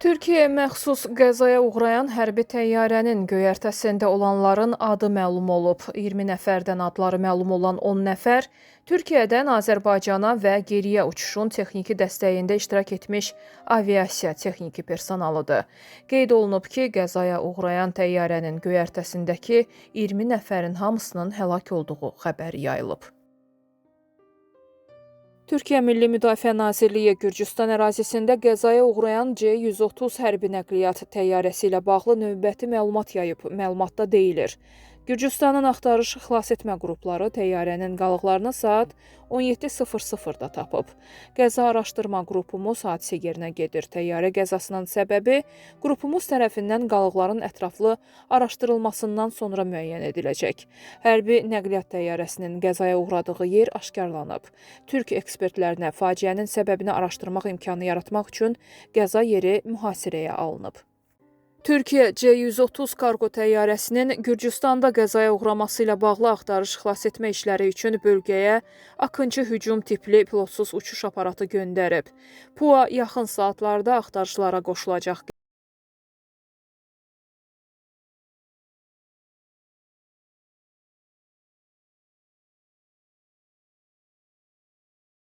Türkiyəyə məxsus qəzaya uğrayan hərbi təyyarənin göyərtəsində olanların adı məlum olub. 20 nəfərdən adları məlum olan 10 nəfər Türkiyədən Azərbaycana və geriyə uçuşun texniki dəstəyində iştirak etmiş aviasiya texniki personalıdır. Qeyd olunub ki, qəzaya uğrayan təyyarənin göyərtəsindəki 20 nəfərin hamısının həlak olduğu xəbəri yayılıb. Türkiyə Milli Müdafiə Nazirliyi Gürcüstan ərazisində qəzaya uğrayan C-130 hərbi nəqliyyat təyyarəsi ilə bağlı növbəti məlumat yayıb. Məlumatda deyilir. Gürcüstanın axtarış xilasetmə qrupları təyyarənin qalıqlarını saat 17:00-da tapıb. Qəza araşdırma qrupumuz hadisə yerinə gedir. Təyyarə qəzasının səbəbi qrupumuz tərəfindən qalıqların ətraflı araşdırılmasından sonra müəyyən ediləcək. Hərbi nəqliyyat təyyarəsinin qəzaya uğradığı yer aşkarlanıb. Türk ekspertlərinə faciənin səbəbini araşdırmaq imkanı yaratmaq üçün qəza yeri mühasirəyə alınıb. Türkiyə C-130 kargo təyyarəsinin Gürcüstanda qəzaya uğraması ilə bağlı axtarış xilasetmə işləri üçün bölgəyə Akıncı hücum tipli pilotsuz uçuş aparatı göndərib. PUA yaxın saatlarda axtarışlara qoşulacaq.